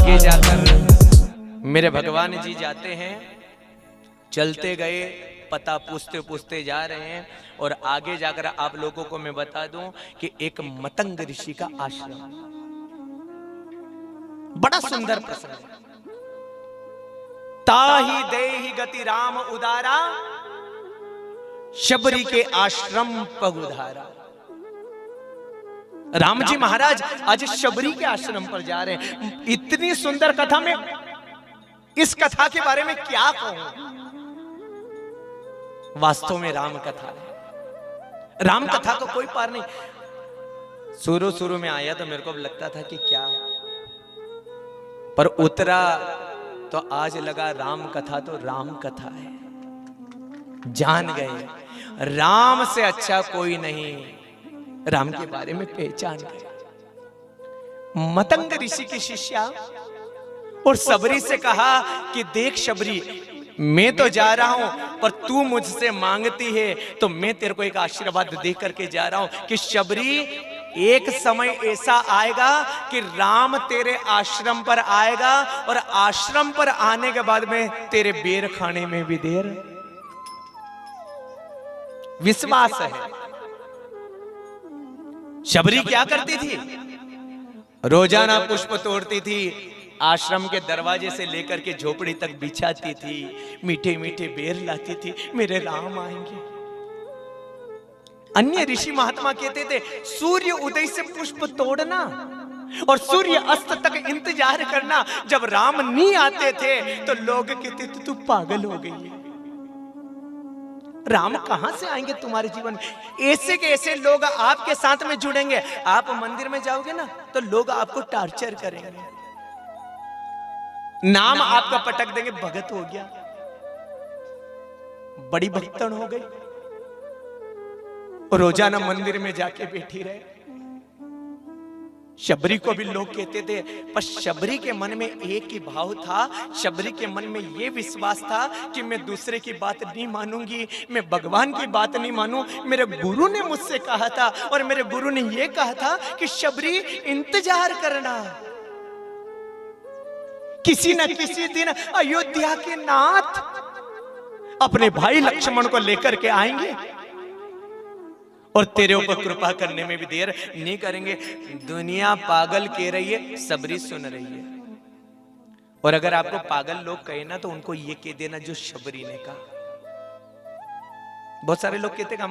आगे जाकर मेरे भगवान जी जाते हैं, चलते गए, पता पूछते पूछते जा रहे हैं, और आगे जाकर आप लोगों को मैं बता दूं कि एक मतंग ऋषि का आश्रम, बड़ा सुंदर प्रसंग है। ताहि देहि गति राम उदारा, शबरी के आश्रम पगुधारा। राम जी महाराज आज शबरी के आश्रम पर जा रहे हैं। इतनी सुंदर कथा में, इस कथा के बारे में क्या कहूं। वास्तव में राम कथा है, राम कथा को कोई पार नहीं। शुरू में आया तो मेरे को लगता था कि क्या, पर उतरा तो आज लगा राम कथा तो राम कथा है। जान गए राम से अच्छा कोई नहीं, राम के बारे में पहचान गए। मतंग ऋषि की शिष्या और शबरी से कहा कि देख शबरी, मैं तो जा रहा हूं, पर तू मुझसे मांगती है तो मैं तेरे को एक आशीर्वाद दे करके जा रहा हूं कि शबरी, एक समय ऐसा आएगा कि राम तेरे आश्रम पर आएगा, और आश्रम पर आने के बाद में तेरे बेर खाने में भी देर। विश्वास है। शबरी क्या करती थी? रोजाना पुष्प तोड़ती थी, आश्रम के दरवाजे से लेकर के झोपड़ी तक बिछाती थी, मीठे मीठे बेर लाती थी, मेरे राम आएंगे। अन्य ऋषि महात्मा कहते थे सूर्य उदय से पुष्प तोड़ना और सूर्य अस्त तक इंतजार करना। जब राम नहीं आते थे तो लोग कहते थे तू पागल हो गई है, राम कहां से आएंगे तुम्हारे जीवन में। ऐसे के ऐसे लोग आपके साथ में जुड़ेंगे। आप मंदिर में जाओगे ना तो लोग आपको टार्चर करेंगे, नाम आपका पटक देंगे, भगत हो गया, बड़ी भक्तन हो गई, रोजाना मंदिर में जाके बैठी रहे। शबरी को भी लोग कहते थे, पर शबरी के मन में एक ही भाव था, शबरी के मन में यह विश्वास था कि मैं दूसरे की बात नहीं मानूंगी, मैं भगवान की बात नहीं मानूं। मेरे गुरु ने मुझसे कहा था, और मेरे गुरु ने यह कहा था कि शबरी इंतजार करना, किसी न किसी दिन अयोध्या के नाथ अपने भाई लक्ष्मण को लेकर के आएंगे और तेरे ऊपर कृपा करने में भी देर नहीं करेंगे। दुनिया पागल कह रही है, शबरी सुन रही है। और अगर आपको पागल लोग कहे ना तो उनको ये कह देना जो शबरी ने कहा। बहुत सारे लोग कहते हैं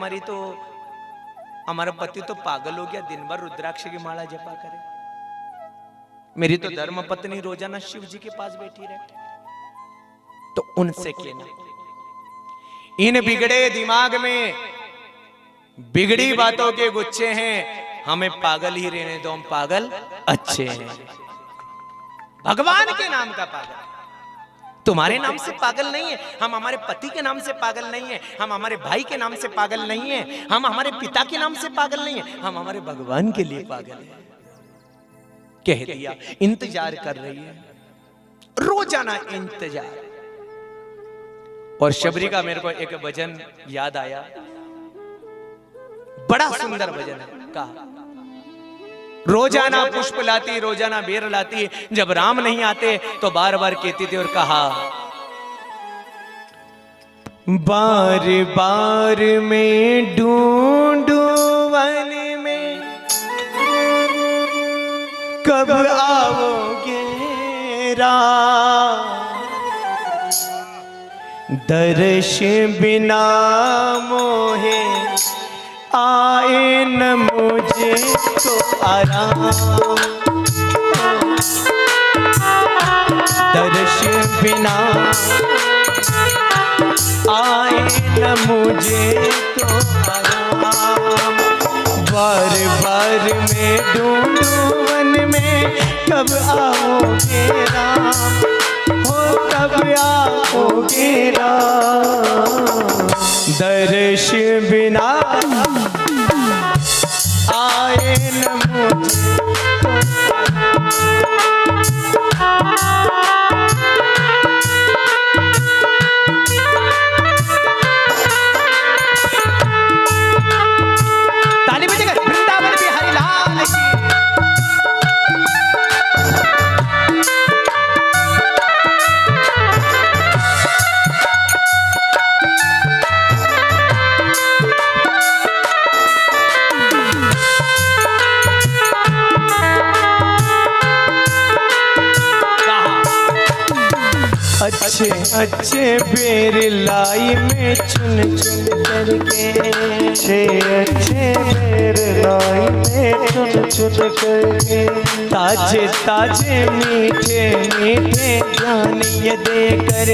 हमारा पति तो पागल हो गया, दिन भर रुद्राक्ष की माला जपा करे, मेरी तो धर्म पत्नी रोजाना शिव जी के पास बैठी रहे। तो उनसे कहना, इन बिगड़े दिमाग में बिगड़ी बातों के गुच्छे हैं, हमें पागल ही रहने दो, हम पागल अच्छे हैं। भगवान के नाम का पागल, तुम्हारे नाम से पागल नहीं है, हम हमारे पति के नाम से पागल नहीं है, हम हमारे भाई के नाम से पागल नहीं है, हम हमारे पिता के नाम से पागल नहीं है, हम हमारे भगवान के लिए पागल है। कह दिया, इंतजार कर रही है, रोजाना इंतजार। और शबरी का मेरे को एक भजन याद आया, बड़ा सुंदर भजन है। कहा, रोजाना पुष्प लाती, रोजाना बेर लाती, जब राम नहीं आते तो बार बार कहती थी। और कहा, बार बार मैं ढूंढू वन में, कब आओगे राम, दर्श बिना मोहे आए न मुझे तो आराम, दर्श बिना आए न मुझे तो आराम। बार बार मैं ढूंढूं वन में, कब आओगे राम, हो कब आओगे राम, दर्श बिना आए न मुझे ताली बजेगा। वृंदावन बिहारी लाल की। अच्छे अच्छे बेर लाई में चुन चुन करके, अच्छे अच्छे बेर लाई में चुन चुन करके, ताजे ताजे मीठे मीठे ज्ञान ये देकर,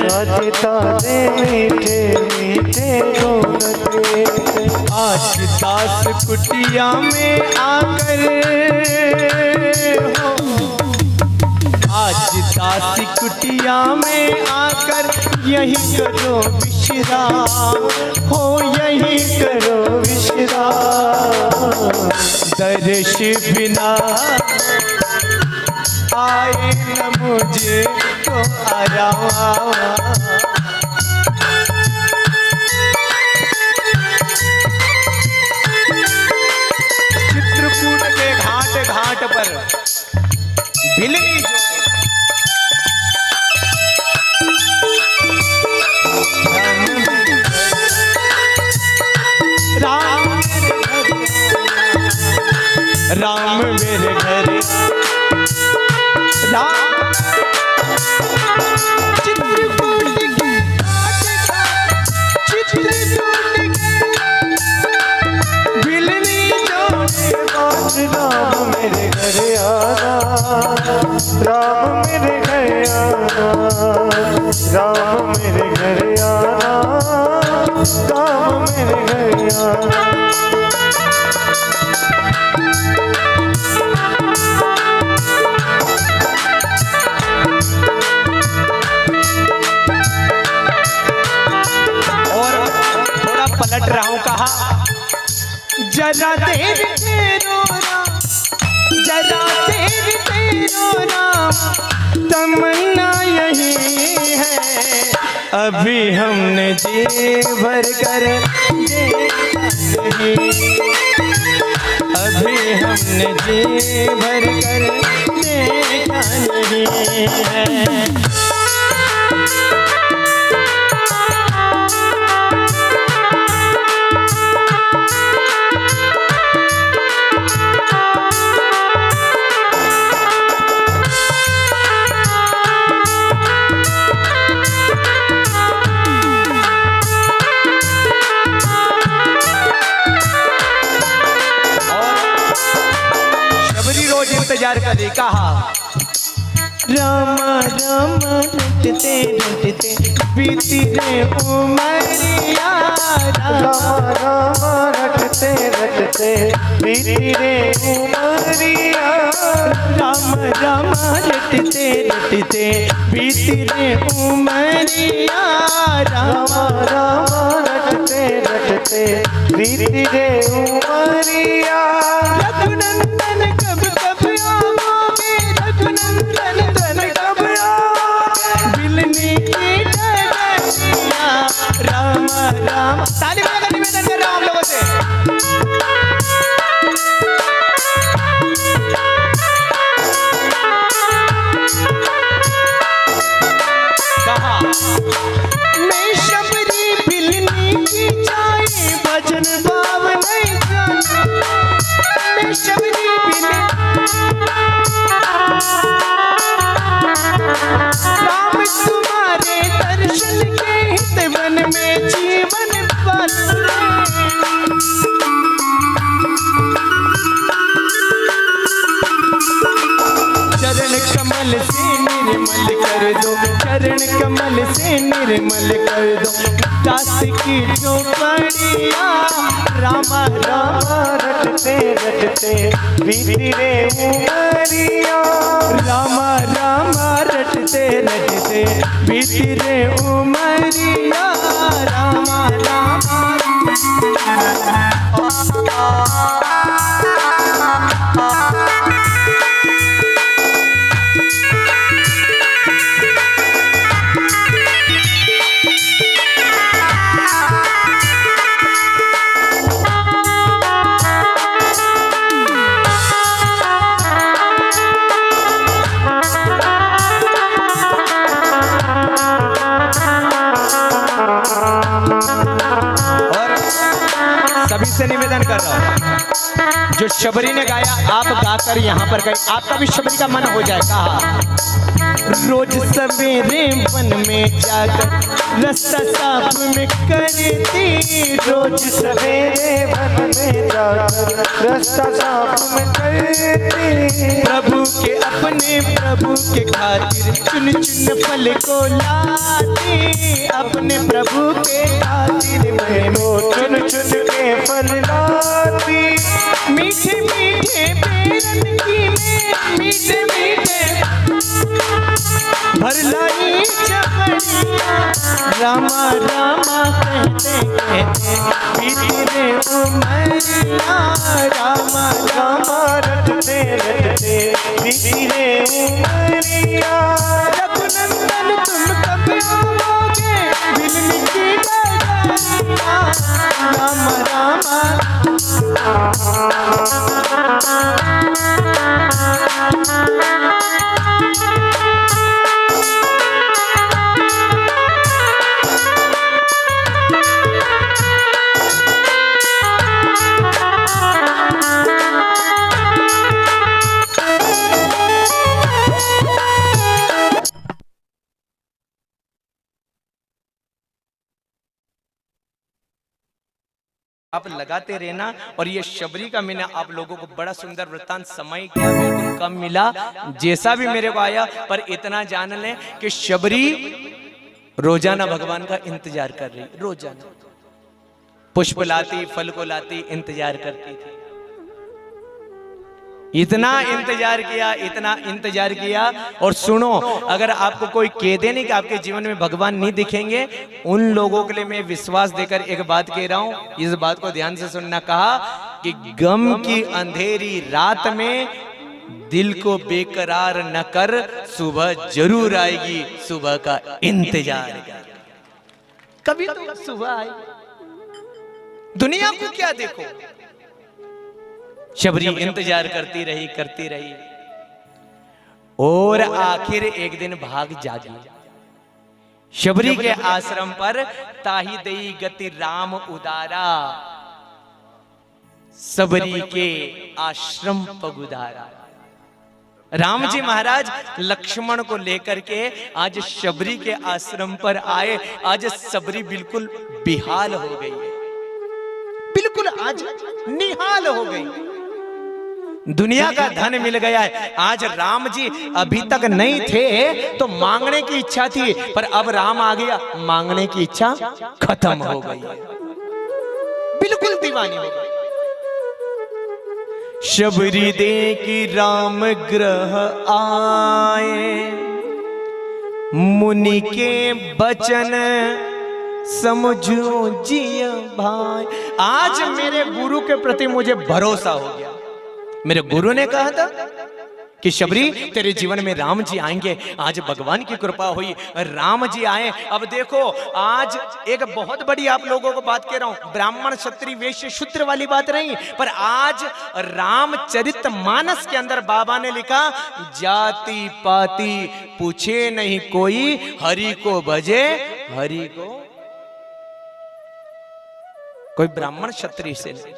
ताजे ताजे मीठे मीठे गुण देकर, आज दास कुटिया में आकर हो, आज दासी कुटिया में आकर यही करो विश्राम हो, यही करो विश्राम। दर्श बिना आए न मुझे तो आराम, चित्रकूट के घाट घाट पर भिलनी जो राम मेरे घर, राम चित्रकूट के चित्रकूट के भिलनी जोड़े बात, राम मेरे घर आना, राम मेरे घर आना, राम मेरे घर आना, राम मेरे घर आना। पलट रहा हूं कहा, जरा देर तेरो नाम, जरा देर तेरो नाम, तमन्ना यही है, अभी हमने जी भर कर देखा नहीं, अभी हमने जी भर कर देखा नहीं है। इंतजार करे कहा, रामा रामा रटते रटते बीती रे उमरिया, रामा रामा रटते रटते बीती रे उमरिया, राम रामा रटते रटते बीती रे उमरिया, रामा रामा रटते रटते बीती रे उमरिया। रघुनंदन कब कब आओगे, रघुनंदन धन कब आओगे, बिलनी की डगरिया, राम राम। ताली बजाकर निवेदन कर रहा हूं हम लोगों से, कहा मैं शबरी बिलनी की जाए भजन भाव नहीं जाने, मैं शबरी बिलनी राम तुम्हारे दर्शन के हित वन में जीवन चरण कमल से निर्मल कर दो, चरण कमल से निर्मल कर दो, दास की झोपड़िया, रामा रामा रटते रटते बीती रे उमरिया, रामा रामा रटते रटते बीती रे उमरिया, रामा रामा। और सभी से निवेदन कर रहा हूं, जो शबरी ने गाया आप गाकर यहाँ पर गए, आपका भी शबरी का मन हो जाए। कहा रोज सवेरे वन में जाकर रास्ता साफ में करती, रोज सवेरे वन में जाकर रास्ता साफ में करती, प्रभु के अपने प्रभु के खातिर चुन चुन फल को लाती, अपने प्रभु के खातिर मैं वो चुन चुन के फल लाती, मीठे मीठे बेरन की में मीठे मीठे भर लाई चपड़िया, रामा रामा कहते कहते बीती रे उमरिया, रामा रामा रटते रटते बीती रे उमरिया, रघुनंदन तुम कब आओगे मिलने की डगरिया, रामा रामा आप लगाते रहना। और ये शबरी का मैंने आप लोगों को बड़ा सुंदर वृत्तांत समय क्या बिल्कुल कम मिला, जैसा भी मेरे को आया, पर इतना जान लें कि शबरी रोजाना भगवान का इंतजार कर रही, रोजाना पुष्प लाती, फल को लाती, इंतजार करती थी। इतना इंतजार किया, इतना इंतजार किया। और सुनो, अगर आपको कोई कह दे नहीं कि आपके जीवन में भगवान नहीं दिखेंगे, उन लोगों के लिए मैं विश्वास देकर एक बात कह रहा हूं, इस बात को ध्यान से सुनना। कहा कि गम की अंधेरी रात में दिल को बेकरार न कर, सुबह जरूर आएगी, सुबह का इंतजार कर। कभी तो सुबह आई, दुनिया को क्या देखो। शबरी इंतजार करती रही, करती रही, और आखिर एक दिन भाग जागी। शबरी के आश्रम पर ताही दई गति राम उदारा, सबरी के आश्रम पगुदारा। राम जी महाराज लक्ष्मण को लेकर के आज शबरी के आश्रम पर आए। आज सबरी बिल्कुल बेहाल हो गई है, बिल्कुल आज निहाल हो गई। दुनिया का धन मिल गया है। आज राम जी अभी तक नहीं थे तो मांगने की इच्छा थी, पर अब राम आ गया, मांगने की इच्छा खत्म हो गई है, बिल्कुल दीवानी हो गई। शबरी दे की राम ग्रह आए, मुनि के बचन समझो जिया भाई। आज मेरे गुरु के प्रति मुझे भरोसा हो गया। मेरे गुरु ने कहा था कि शबरी तेरे जीवन में राम जी आएंगे। आज भगवान की कृपा हुई, राम जी आए। अब देखो, आज एक बहुत बड़ी आप लोगों को बात कह रहा हूं, ब्राह्मण क्षत्रिय वैश्य शूद्र वाली बात नहीं, पर आज रामचरितमानस के अंदर बाबा ने लिखा, जाति पाति पूछे नहीं कोई, हरि को भजे हरि को। कोई ब्राह्मण क्षत्रिय से नहीं,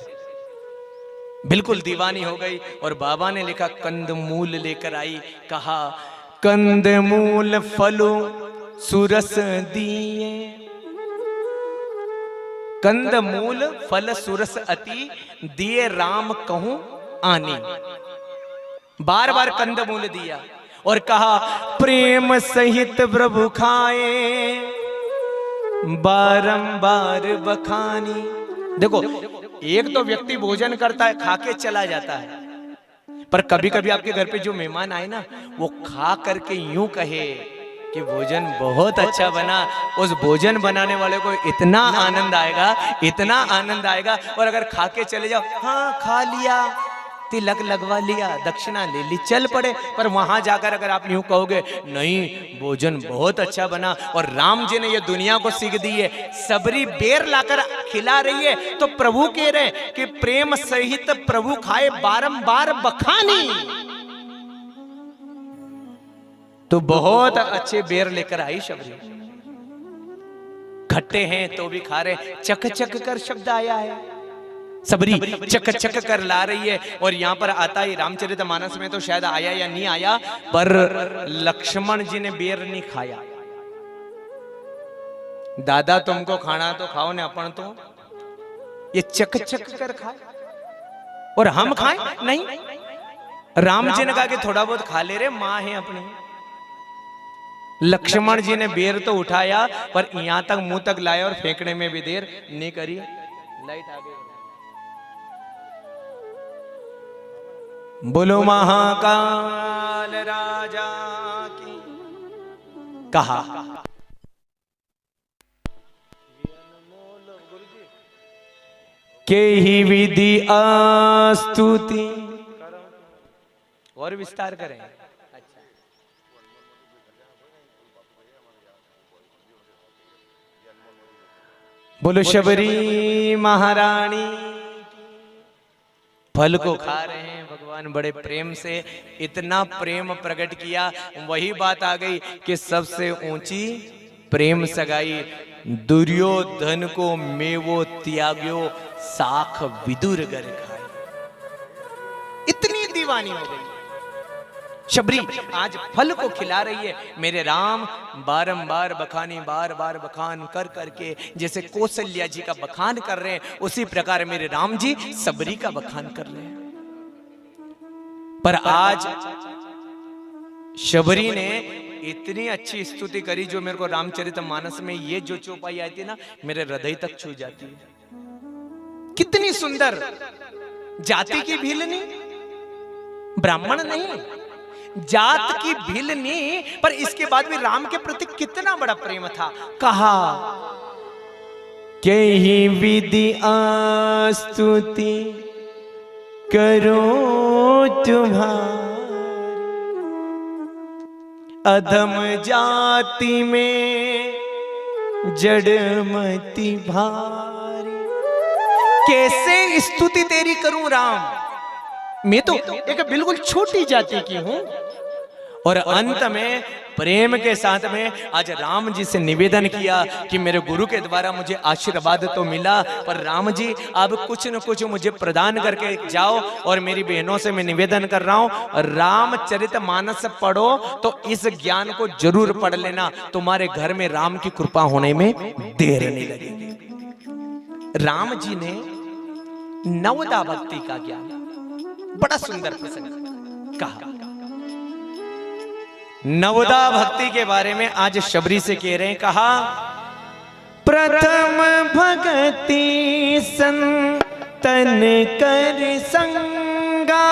बिल्कुल दीवानी हो गई। और बाबा ने लिखा, कंदमूल लेकर आई। कहा कंदमूल फलो सुरस दिए, कंदमूल फल सुरस अति दिए राम कहूं आनी। बार बार कंदमूल दिया और कहा प्रेम सहित प्रभु खाए, बारंबार बखानी। देखो, एक तो व्यक्ति भोजन करता है, खा के चला जाता है, पर कभी कभी आपके घर पे जो मेहमान आए ना, वो खा करके यूं कहे कि भोजन बहुत अच्छा बना, उस भोजन बनाने वाले को इतना आनंद आएगा, इतना आनंद आएगा। और अगर खा के चले जाओ, हाँ खा लिया, तिलक लगवा लिया, दक्षिणा ले ली, चल पड़े, पर वहां जाकर अगर आप यूं कहोगे नहीं भोजन बहुत अच्छा बना, और राम जी ने ये दुनिया को सीख दी है, सबरी बेर लाकर खिला रही है, तो प्रभु कह रहे कि प्रेम सहित प्रभु खाए बारंबार बखानी। तो बहुत अच्छे बेर लेकर आई शबरी, खट्टे हैं तो भी खा रहे, चक चक कर शब्द आया है। सबरी चक चक कर ला रही है। और यहाँ पर आता ही रामचरितमानस में तो शायद आया या नहीं आया, पर लक्ष्मण जी ने बेर नहीं खाया। दादा तुमको खाना तो खाओ ने, अपन तो ये चक चक कर खाए और हम खाएं नहीं। राम जी ने कहा कि थोड़ा बहुत खा ले रे, माँ है अपनी। लक्ष्मण जी ने बेर तो उठाया, पर यहां तक मुंह तक लाया और फेंकने में भी देर नहीं करी। लाइट आ गई। बोलो महाकाल राजा की। कहा के ही विधि आस्तुति। और विस्तार करें। बोलो शबरी महारानी। फल को खा रहे हैं भगवान बड़े प्रेम से, इतना प्रेम प्रकट किया। वही बात आ गई कि सबसे ऊंची प्रेम सगाई। दुर्योधन को मेवो त्याग्यो, साख विदुर गर खाए। इतनी दीवानी हो गई शबरी, आज फल को खिला रही है। मेरे राम बारंबार बखानी, बार बार बखान कर करके, जैसे कौशल्या जी का बखान कर रहे हैं, उसी प्रकार मेरे राम जी सबरी का बखान कर रहे हैं। पर आज शबरी ने इतनी अच्छी स्तुति करी, जो मेरे को रामचरितमानस में ये जो चौपाई आई थी ना, मेरे हृदय तक छू जाती है। कितनी सुंदर, जाति की भील नहीं, ब्राह्मण नहीं, जात की भील नहीं, पर इसके बाद भी राम के प्रति कितना बड़ा प्रेम था। कहा के ही विधि आस्तुति करो तुम्हारी, अधम जाति में जड़मति भारी। कैसे स्तुति तेरी करूं राम, मैं तो एक बिल्कुल छोटी जाति की हूं। और अंत में प्रेम के साथ में आज राम जी से निवेदन किया कि मेरे गुरु के द्वारा मुझे आशीर्वाद तो मिला, पर राम जी अब कुछ न कुछ मुझे प्रदान करके जाओ। और मेरी बहनों से मैं निवेदन कर रहा हूं, रामचरितमानस पढ़ो तो इस ज्ञान को जरूर पढ़ लेना, तुम्हारे घर में राम की कृपा होने में देर नहीं लगेगी। राम जी ने नवदा भक्ति का ज्ञान, बड़ा सुंदर प्रसंग कहा। नवदा भक्ति के बारे में आज शबरी से कह रहे हैं। कहा प्रथम भक्ति संतन कर संगा,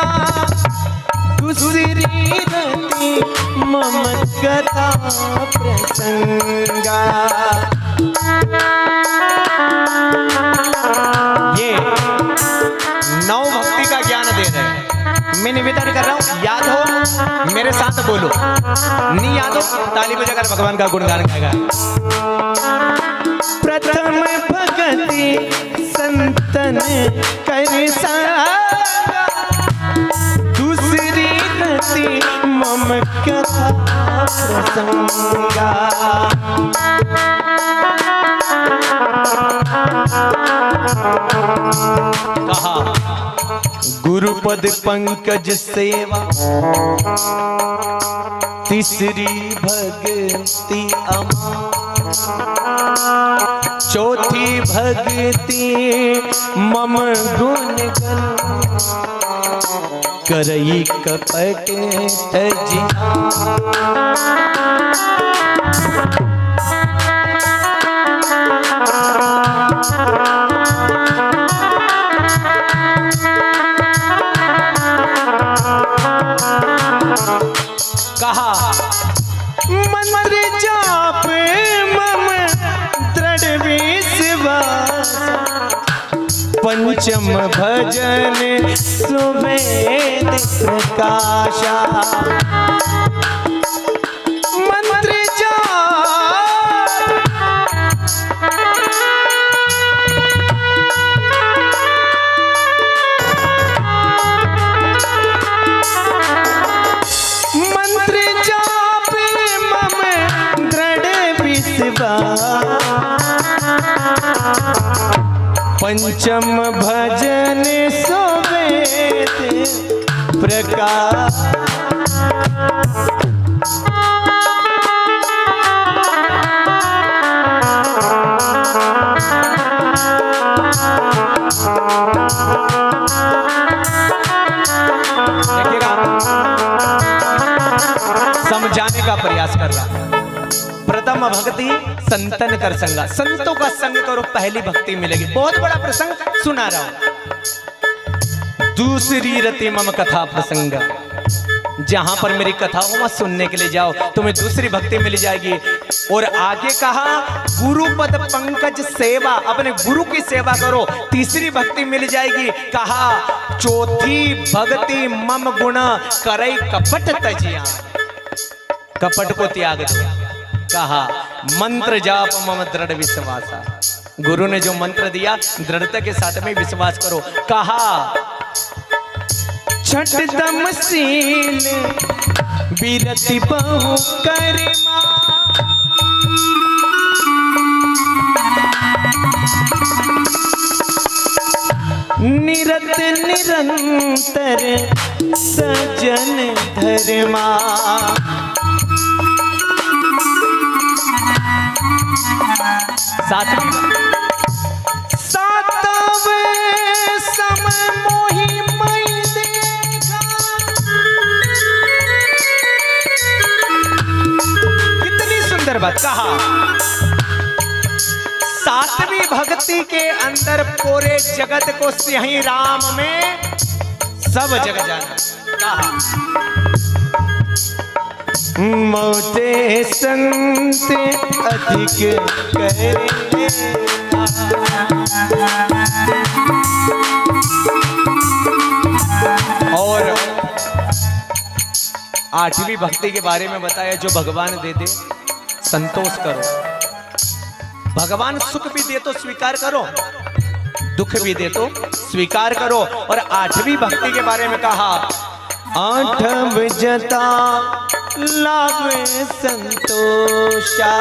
दूसरी रति मम कथा प्रसंगा। ये नव भक्ति का ज्ञान दे रहे हैं। मैं निवेदन कर रहा हूं, याद हो मेरे साथ बोलो, नहीं याद हो ताली बजाकर भगवान का गुणगान गाएगा। प्रथम भक्ति संतन कर संगा, दूसरी रति मम कथा प्रसंगा। कहा गुरुपद पंकज सेवा, तीसरी भक्ति अमा, चौथी भक्ति मम गुण गण, करई कपट तजिया। कहा मंत्र जाप मम दृढ़ विश्वास, पंचम भजन सुवेद प्रकाशा। मंत्र पंचम भजन सोवेद प्रकाश। देखिएगा, समझाने का प्रयास कर रहा। प्रथम भक्ति संतन कर संगा, संतों का संग करो पहली भक्ति मिलेगी। बहुत बड़ा प्रसंग सुना रहा हूं। दूसरी रति मम कथा प्रसंग, जहां पर मेरी कथा हो वहां सुनने के लिए जाओ, तुम्हें दूसरी भक्ति मिल जाएगी। और आगे कहा गुरुपद पंकज सेवा, अपने गुरु की सेवा करो, तीसरी भक्ति मिल जाएगी। कहा चौथी भक्ति मम गुण करई कपट तजिया, कपट को त्याग दो। कहा मंत्र जाप मम दृढ़ विश्वासा, गुरु ने जो मंत्र दिया दृढ़ता के साथ में विश्वास करो। कहा छठ दमशील विरति बहु करमा, निरत निरंतर सजन धर्मा। सातवें समय मोहि मई देखा, कितनी सुंदर बात। कहा सातवीं भक्ति के अंदर पूरे जगत को सिंही राम में सब जग जाना। कहा मौते संत अधिक करे, और आठवीं भक्ति के बारे में बताया जो भगवान दे दे संतोष करो। भगवान सुख भी दे तो स्वीकार करो, दुख भी दे तो स्वीकार करो। और आठवीं भक्ति के बारे में कहा आठव जता लावे संतोषा,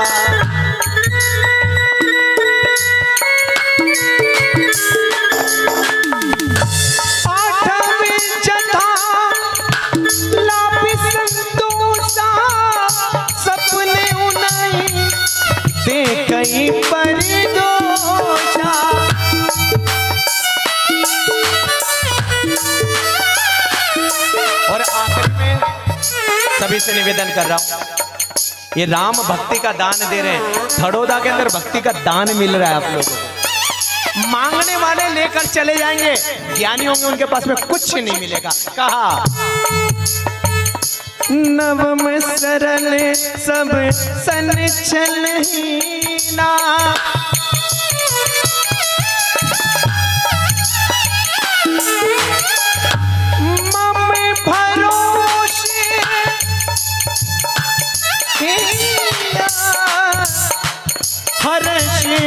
आठवीं जता लावे संतोषा, सपने उनाई देखई परिदोषा। और आखिर में सभी से निवेदन कर रहा हूं, ये राम भक्ति का दान दे रहे हैं, थड़ोदा के अंदर भक्ति का दान मिल रहा है आप लोगों को। मांगने वाले लेकर चले जाएंगे, ज्ञानी होंगे उनके पास में कुछ नहीं मिलेगा। कहा नवम सरल सब सन छलहीना, मम भरोसे हर्षे,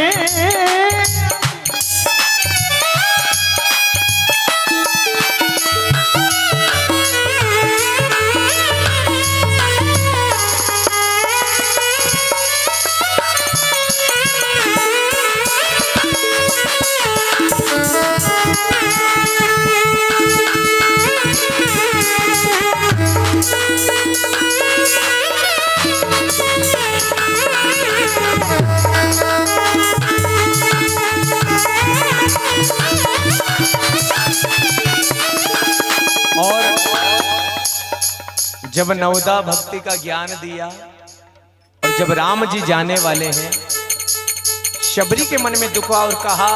जब नवदा भक्ति का ज्ञान दिया और जब राम जी जाने वाले हैं, शबरी के मन में दुख हुआ और कहा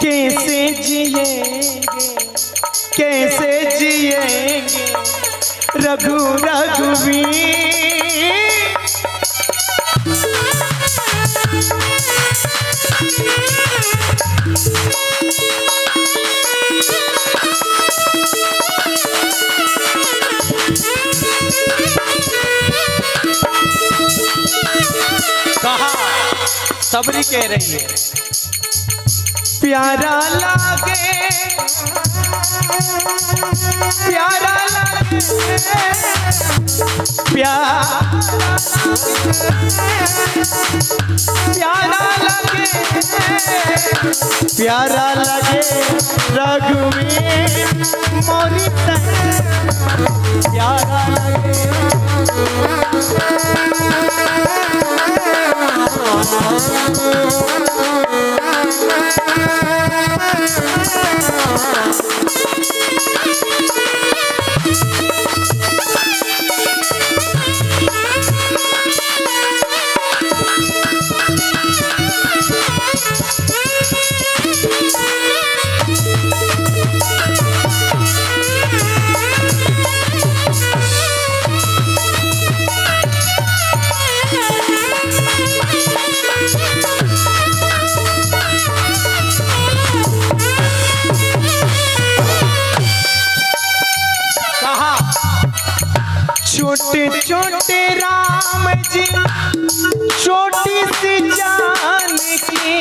कैसे जिएंगे रघुवीर, कहा सबरी कह रही है प्यारा लागे प्यारा लागे प्यारा लगे प्यारा लगे रघुवीर मोरी प्यारा लगे छोटे छोटे राम जी छोटी सी जान की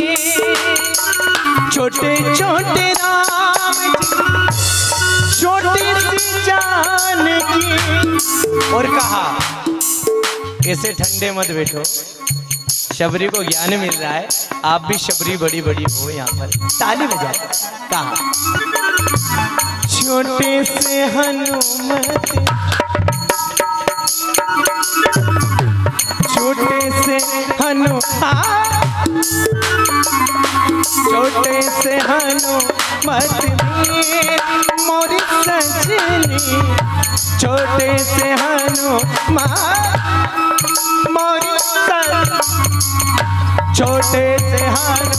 छोटे छोटे राम जी छोटी सी जान की और कहा ऐसे ठंडे मत बैठो, शबरी को ज्ञान मिल रहा है, आप भी शबरी बड़ी बड़ी हो यहाँ पर ताली बजा। कहा छोटे से हनुमत छोटे से छोटे से हनुमत मोरी सजनी छोटे से हनुमत मोरी छोटे से हनुमत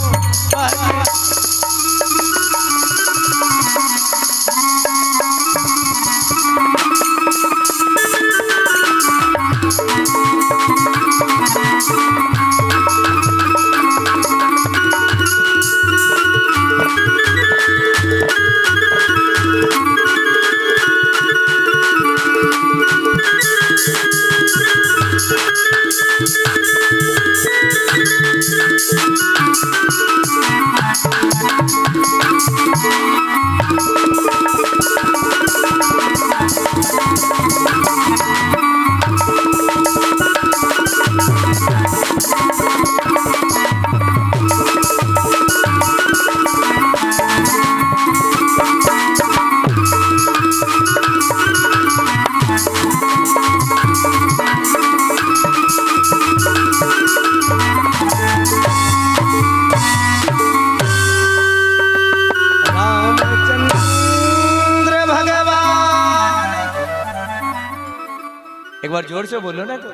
एक बार जोर से बोलो ना, तो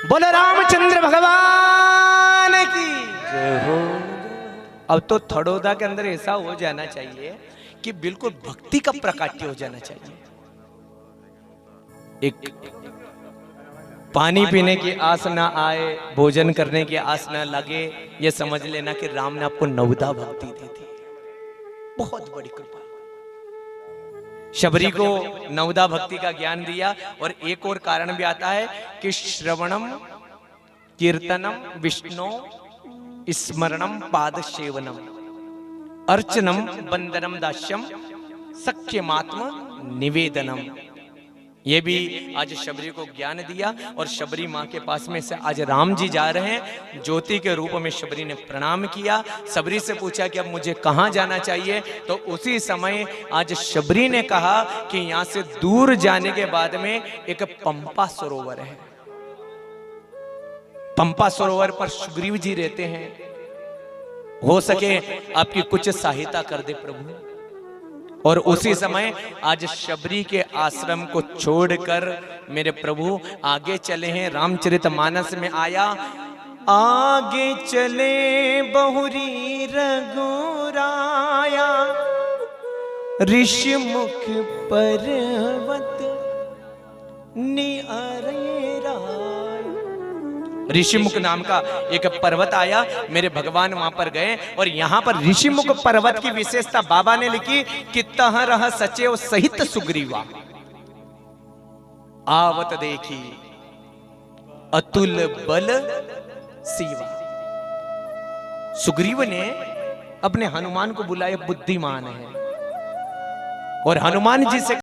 बोलो रामचंद्र भगवान की जय हो। अब तो थड़ोदा के अंदर ऐसा हो जाना चाहिए कि बिल्कुल भक्ति का प्रकाट्य हो जाना चाहिए। एक पानी पीने की आस ना आए, भोजन करने की आस ना लगे, ये समझ लेना कि राम ने आपको नवदा भक्ति दी थी। बहुत बड़ी कृपा। शबरी को नवदा भक्ति का ज्ञान दिया। और एक और कारण भी आता है कि श्रवणम कीर्तनम विष्णु स्मरणम पाद सेवनम अर्चनम वंदनम दास्यम सख्यमात्म निवेदनम, ये भी आज शबरी को ज्ञान दिया। और शबरी माँ के पास में से आज राम जी जा रहे हैं, ज्योति के रूप में शबरी ने प्रणाम किया। शबरी से पूछा कि अब मुझे कहाँ जाना चाहिए, तो उसी समय आज शबरी ने कहा कि यहाँ से दूर जाने के बाद में एक पंपा सरोवर है, पंपा सरोवर पर सुग्रीव जी रहते हैं, हो सके आपकी कुछ सहायता कर दे प्रभु। और उसी समय आज शबरी के आश्रम को छोड़कर मेरे प्रभु आगे चले हैं। रामचरितमानस में आया, आगे चले बहुरी रघुराया ऋषिमुख पर्वत निअरे राय। ऋषिमुख नाम का एक पर्वत आया, मेरे भगवान वहां पर गए। और यहां पर ऋषिमुख पर्वत की विशेषता बाबा ने लिखी कि तह रह सचेव सहित सुग्रीवा आवत देखी अतुल बल सीवा। सुग्रीव ने अपने हनुमान को बुलाया, बुद्धिमान है, और हनुमान जी से